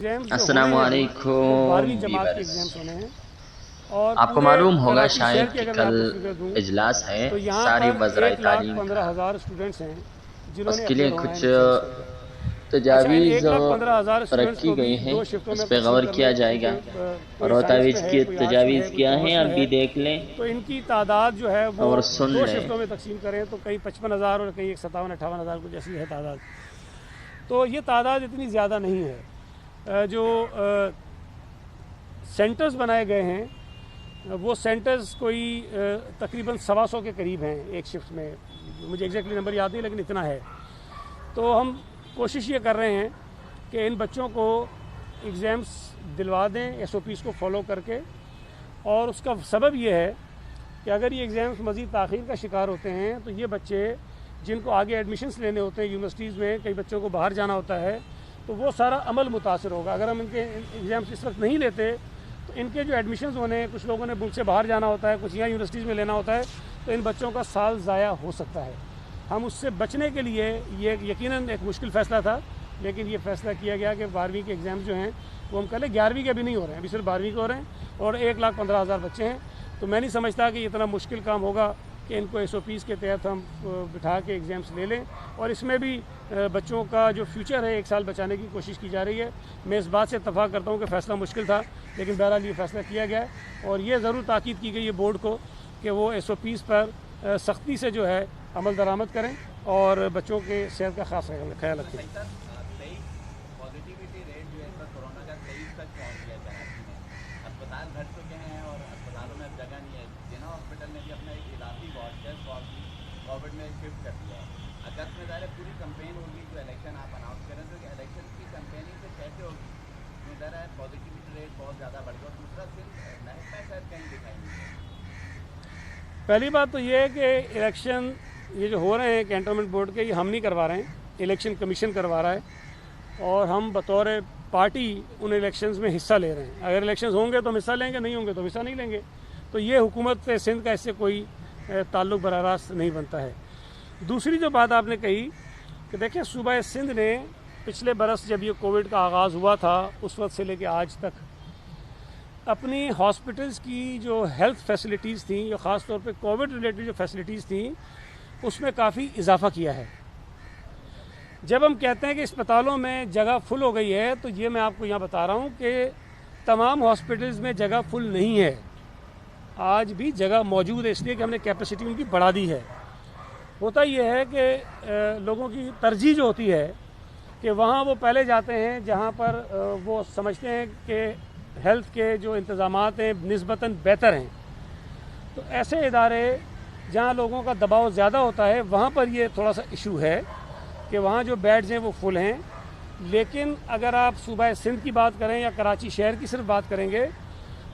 السلام علیکم ویورز، آپ کو معلوم ہوگا شاید کہ کل اجلاس ہے ساری وزرائے تعلیم کا، اس کے لیے کچھ تجاویز رکھی گئی ہیں، اس پہ غور کیا جائے گا اور ہوتاویز کی تجاویز کیا ہیں آپ بھی دیکھ لیں تو ان کی تعداد جو ہے وہ اور سن دو لیں۔ شفٹوں میں تقسیم کریں تو کئی 55,000 اور کئی 57-58,000 کچھ ایسی ہے تعداد. تو یہ تعداد اتنی زیادہ نہیں ہے. جو سینٹرز بنائے گئے ہیں وہ سینٹرز کوئی تقریباً 125 کے قریب ہیں ایک شفٹ میں. مجھے ایگزیکٹلی نمبر یاد نہیں لیکن اتنا ہے. تو ہم کوشش یہ کر رہے ہیں کہ ان بچوں کو ایگزامس دلوا دیں SOPs کو فالو کر کے. اور اس کا سبب یہ ہے کہ اگر یہ ایگزامس مزید تاخیر کا شکار ہوتے ہیں تو یہ بچے جن کو آگے ایڈمیشنس لینے ہوتے ہیں یونیورسٹیز میں، کئی بچوں کو باہر جانا ہوتا ہے، تو وہ سارا عمل متاثر ہوگا. اگر ہم ان کے ایگزامس اس وقت نہیں لیتے تو ان کے جو ایڈمیشنز ہونے، کچھ لوگوں نے ملک سے باہر جانا ہوتا ہے، کچھ یہاں یونیورسٹیز میں لینا ہوتا ہے، تو ان بچوں کا سال ضائع ہو سکتا ہے. ہم اس سے بچنے کے لیے، یہ یقیناً ایک مشکل فیصلہ تھا لیکن یہ فیصلہ کیا گیا کہ 12ویں کے ایگزامز جو ہیں وہ ہم کہہ لیں 11ویں کے بھی نہیں ہو رہے ہیں، ابھی صرف 12ویں کے ہو رہے ہیں اور 1,15,000 بچے ہیں. تو میں نہیں سمجھتا کہ اتنا مشکل کام ہوگا کہ ان کو SOPs کے تحت ہم بٹھا کے ایگزامس لے لیں. اور اس میں بھی بچوں کا جو فیوچر ہے 1 سال بچانے کی کوشش کی جا رہی ہے. میں اس بات سے اتفاق کرتا ہوں کہ فیصلہ مشکل تھا لیکن بہرحال یہ فیصلہ کیا گیا ہے. اور یہ ضرور تاکید کی گئی ہے بورڈ کو کہ وہ SOPs پر سختی سے جو ہے عمل درآمد کریں اور بچوں کے صحت کا خاص خیال رکھیں. پازیٹیوٹی ریٹ جو ہے کورونا کا 23 تک پہنچ گیا کراچی میں. اسپتال بھر چکے ہیں اور اسپتالوں میں اب جگہ نہیں ہے. جنا ہاسپٹل نے بھی اپنا ایک اضافی وارڈ ٹیسٹ وارڈ بھی کووڈ میں شفٹ کر دیا ہے. اگست میں ظاہر پوری کمپین ہوگی جو الیکشن آپ اناؤنس کریں تو الیکشن کی کمپیننگ سے کیسے ہوگی؟ کیوں ظاہر ہے پازیٹیوٹی ریٹ بہت زیادہ بڑھ گیا. اور دوسرا صرف مہکما صاحب کہیں دکھائی نہیں ہے. پہلی بات تو یہ ہے کہ الیکشن یہ جو ہو رہے ہیں کینٹونمنٹ بورڈ کے، یہ ہم نہیں کروا رہے ہیں، الیکشن کمیشن کروا رہا ہے. اور ہم بطور پارٹی ان الیکشنز میں حصہ لے رہے ہیں. اگر الیکشنز ہوں گے تو ہم حصہ لیں گے، نہیں ہوں گے تو حصہ نہیں لیں گے. تو یہ حکومت سندھ کا اس سے کوئی تعلق براہ راست نہیں بنتا ہے. دوسری جو بات آپ نے کہی کہ دیکھیں صوبہ سندھ نے پچھلے برس جب یہ کووڈ کا آغاز ہوا تھا اس وقت سے لے کے آج تک اپنی ہاسپٹلز کی جو ہیلتھ فیسلٹیز تھیں، جو خاص طور پہ کووڈ ریلیٹڈ جو فیسلٹیز تھیں، اس میں کافی اضافہ کیا ہے. جب ہم کہتے ہیں کہ اسپتالوں میں جگہ فل ہو گئی ہے تو یہ میں آپ کو یہاں بتا رہا ہوں کہ تمام ہاسپٹلز میں جگہ فل نہیں ہے. آج بھی جگہ موجود ہے، اس لیے کہ ہم نے کیپیسٹی ان کی بڑھا دی ہے. ہوتا یہ ہے کہ لوگوں کی ترجیح جو ہوتی ہے کہ وہاں وہ پہلے جاتے ہیں جہاں پر وہ سمجھتے ہیں کہ ہیلتھ کے جو انتظامات ہیں نسبتاً بہتر ہیں. تو ایسے ادارے جہاں لوگوں کا دباؤ زیادہ ہوتا ہے وہاں پر یہ تھوڑا سا ایشو ہے کہ وہاں جو بیڈز ہیں وہ فل ہیں. لیکن اگر آپ صوبہ سندھ کی بات کریں یا کراچی شہر کی صرف بات کریں گے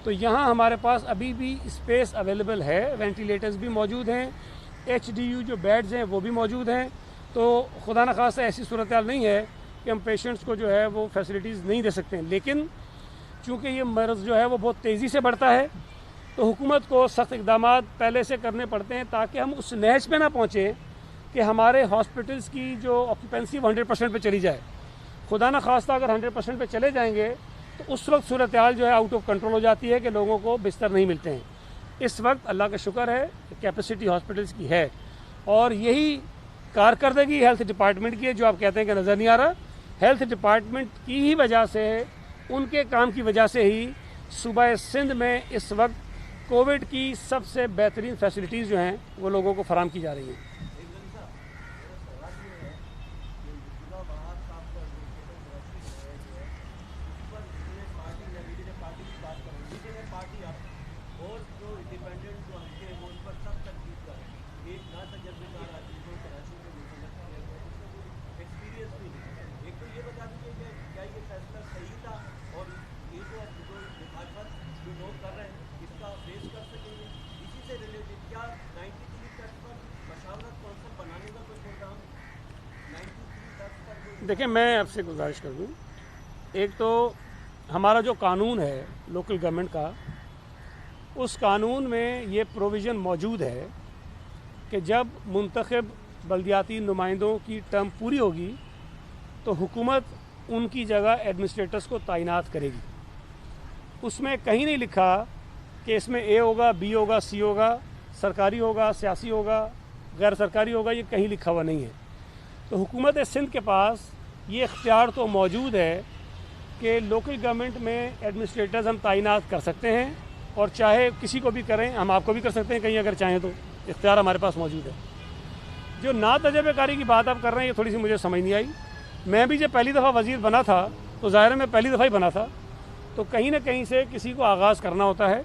تو یہاں ہمارے پاس ابھی بھی اسپیس اویلیبل ہے. وینٹیلیٹرز بھی موجود ہیں، HDU جو بیڈز ہیں وہ بھی موجود ہیں. تو خدا نخواستہ ایسی صورتحال نہیں ہے کہ ہم پیشنٹس کو جو ہے وہ فیسلٹیز نہیں دے سکتے ہیں. لیکن چونکہ یہ مرض جو ہے وہ بہت تیزی سے بڑھتا ہے تو حکومت کو سخت اقدامات پہلے سے کرنے پڑتے ہیں تاکہ ہم اس نہج پہ نہ پہنچیں کہ ہمارے ہاسپٹلس کی جو آکوپینسی 100% پہ چلی جائے. خدا نہ خواستہ اگر 100% پہ چلے جائیں گے تو اس وقت صورتحال جو ہے آؤٹ آف کنٹرول ہو جاتی ہے کہ لوگوں کو بستر نہیں ملتے ہیں. اس وقت اللہ کا شکر ہے کہ کیپیسٹی ہاسپٹلس کی ہے اور یہی کارکردگی ہیلتھ ڈپارٹمنٹ کی ہے جو آپ کہتے ہیں کہ نظر نہیں آ رہا. ہیلتھ ڈپارٹمنٹ کی ہی وجہ سے، ان کے کام کی وجہ سے ہی صوبہ سندھ میں اس وقت کووڈ کی سب سے بہترین فیسلٹیز جو ہیں وہ لوگوں کو فراہم کی جا رہی ہیں. دیکھیں میں آپ سے گزارش کر دوں، ایک تو ہمارا جو قانون ہے لوکل گورنمنٹ کا، اس قانون میں یہ پروویژن موجود ہے کہ جب منتخب بلدیاتی نمائندوں کی ٹرم پوری ہوگی تو حکومت ان کی جگہ ایڈمنسٹریٹرز کو تعینات کرے گی. اس میں کہیں نہیں لکھا کہ اس میں اے ہوگا, بی ہوگا, سی ہوگا, سرکاری ہوگا, سیاسی ہوگا, غیر سرکاری ہوگا, یہ کہیں لکھا ہوا نہیں ہے. تو حکومت سندھ کے پاس یہ اختیار تو موجود ہے کہ لوکل گورنمنٹ میں ایڈمنسٹریٹرز ہم تعینات کر سکتے ہیں, اور چاہے کسی کو بھی کریں, ہم آپ کو بھی کر سکتے ہیں کہیں اگر چاہیں تو, اختیار ہمارے پاس موجود ہے. جو نا تجربہ کاری کی بات آپ کر رہے ہیں یہ تھوڑی سی مجھے سمجھ نہیں آئی. میں بھی جب پہلی دفعہ وزیر بنا تھا تو ظاہر ہے میں پہلی دفعہ ہی بنا تھا, تو کہیں نہ کہیں سے کسی کو آغاز کرنا ہوتا ہے.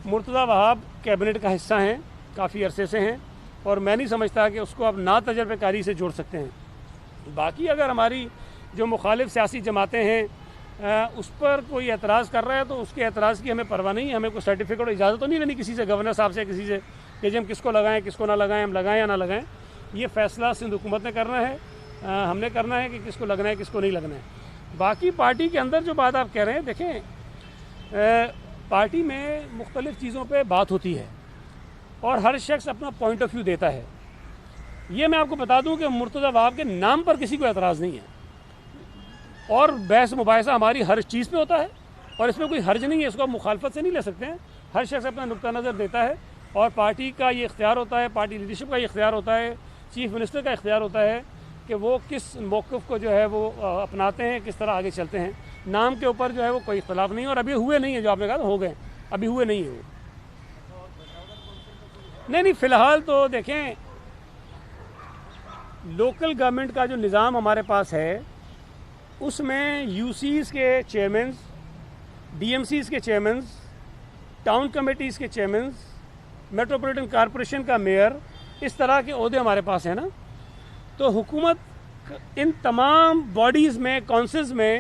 مرتضیٰ وہاب کیبنٹ کا حصہ ہیں کافی عرصے سے ہیں, اور میں نہیں سمجھتا کہ اس کو آپ نا تجربہ کاری سے جوڑ سکتے ہیں. باقی اگر ہماری جو مخالف سیاسی جماعتیں ہیں اس پر کوئی اعتراض کر رہا ہے تو اس کے اعتراض کی ہمیں پرواہ نہیں ہے. ہمیں کوئی سرٹیفکیٹ اور اجازت تو نہیں لینی کسی سے, گورنر صاحب سے, کسی سے, کہ جی ہم کس کو لگائیں کس کو نہ لگائیں, ہم لگائیں یا نہ لگائیں. یہ فیصلہ سندھ حکومت نے کرنا ہے, ہم نے کرنا ہے کہ کس کو لگنا ہے کس کو نہیں لگنا ہے. باقی پارٹی کے اندر جو بات آپ کہہ رہے ہیں, دیکھیں پارٹی میں مختلف چیزوں پہ بات ہوتی ہے اور ہر شخص اپنا پوائنٹ آف ویو دیتا ہے. یہ میں آپ کو بتا دوں کہ مرتضیٰ وہاب کے نام پر کسی کو اعتراض نہیں ہے, اور بحث مباحثہ ہماری ہر چیز پہ ہوتا ہے, اور اس میں کوئی حرج نہیں ہے, اس کو آپ مخالفت سے نہیں لے سکتے ہیں. ہر شخص اپنا نقطہ نظر دیتا ہے, اور پارٹی کا یہ اختیار ہوتا ہے, پارٹی لیڈرشپ کا یہ اختیار ہوتا ہے, چیف منسٹر کا اختیار ہوتا ہے کہ وہ کس موقف کو جو ہے وہ اپناتے ہیں, کس طرح آگے چلتے ہیں. نام کے اوپر جو ہے وہ کوئی اختلاف نہیں ہے, اور ابھی ہوئے نہیں ہے, جو آپ نے کہا ہو گئے, ابھی ہوئے نہیں ہیں وہ. نہیں, فی الحال تو دیکھیں لوکل گورنمنٹ کا جو نظام ہمارے پاس ہے اس میں یو سیز کے چیئرمینز, ڈی ایم سیز کے چیئرمینز, ٹاؤن کمیٹیز کے چیئرمینز, میٹروپولیٹن کارپوریشن کا میئر, اس طرح کے عہدے ہمارے پاس ہیں نا. تو حکومت ان تمام باڈیز میں, کونسلز میں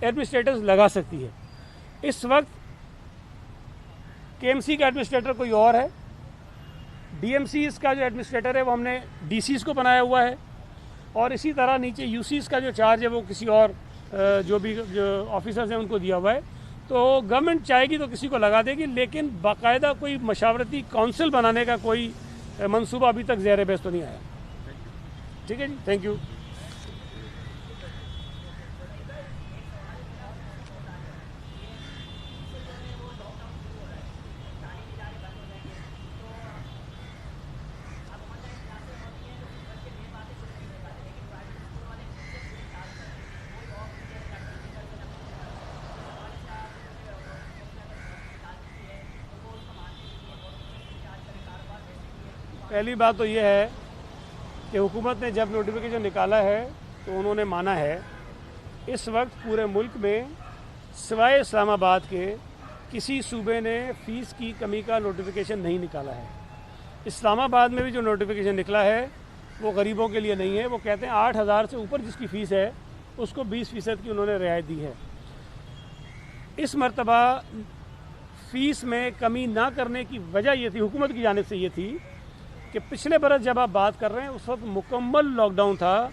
ایڈمنسٹریٹرز لگا سکتی ہے. اس وقت کے ایم سی کا ایڈمنسٹریٹر کوئی اور ہے, ڈی ایم سیز کا جو ایڈمنسٹریٹر ہے وہ ہم نے ڈی سیز کو بنایا ہوا ہے, اور اسی طرح نیچے یو سیز کا جو چارج ہے وہ کسی اور جو بھی جو آفیسرز ہیں ان کو دیا ہوا ہے. تو گورنمنٹ چاہے گی تو کسی کو لگا دے گی, لیکن باقاعدہ کوئی مشاورتی کونسل بنانے کا کوئی منصوبہ ابھی تک زیر بحث تو نہیں آیا. ٹھیک ہے جی, تھینک یو. پہلی بات تو یہ ہے کہ حکومت نے جب نوٹیفیکیشن نکالا ہے تو انہوں نے مانا ہے اس وقت پورے ملک میں سوائے اسلام آباد کے کسی صوبے نے فیس کی کمی کا نوٹیفیکیشن نہیں نکالا ہے. اسلام آباد میں بھی جو نوٹیفیکیشن نکلا ہے وہ غریبوں کے لیے نہیں ہے. وہ کہتے ہیں 8,000 سے اوپر جس کی فیس ہے اس کو 20% کی انہوں نے رعایت دی ہے. اس مرتبہ فیس میں کمی نہ کرنے کی وجہ یہ تھی, حکومت کی جانب سے یہ تھی کہ پچھلے برس جب آپ بات کر رہے ہیں اس وقت مکمل لاک ڈاؤن تھا,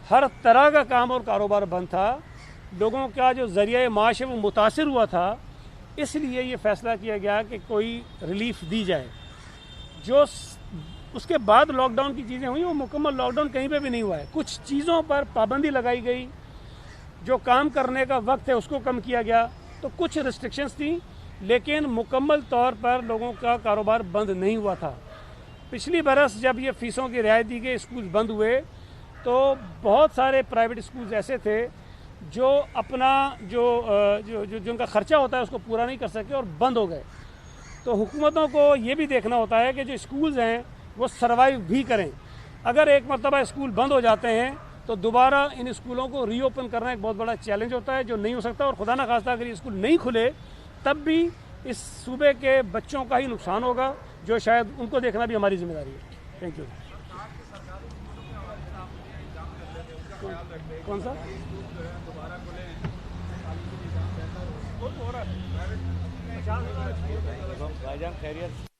ہر طرح کا کام اور کاروبار بند تھا, لوگوں کا جو ذریعہ معاش ہے وہ متاثر ہوا تھا. اس لیے یہ فیصلہ کیا گیا کہ کوئی ریلیف دی جائے. جو اس کے بعد لاک ڈاؤن کی چیزیں ہوئیں وہ مکمل لاک ڈاؤن کہیں پہ بھی نہیں ہوا ہے. کچھ چیزوں پر پابندی لگائی گئی, جو کام کرنے کا وقت ہے اس کو کم کیا گیا, تو کچھ ریسٹرکشنز تھیں, لیکن مکمل طور پر لوگوں کا کاروبار بند نہیں ہوا تھا. پچھلی برس جب یہ فیسوں کی رعایت دی گئی, اسکول بند ہوئے, تو بہت سارے پرائیویٹ اسکولز ایسے تھے جو اپنا جو ان کا خرچہ ہوتا ہے اس کو پورا نہیں کر سکے اور بند ہو گئے. تو حکومتوں کو یہ بھی دیکھنا ہوتا ہے کہ جو اسکولز ہیں وہ سروائیو بھی کریں. اگر ایک مرتبہ اسکول بند ہو جاتے ہیں تو دوبارہ ان اسکولوں کو ری اوپن کرنا ایک بہت بڑا چیلنج ہوتا ہے جو نہیں ہو سکتا. اور خدا نہ خواستہ اگر یہ اسکول نہیں کھلے تب بھی اس صوبے کے بچوں کا ہی نقصان ہوگا, جو شاید ان کو دیکھنا بھی ہماری ذمہ داری ہے. Thank you. کون سا بھائی جان خیریت؟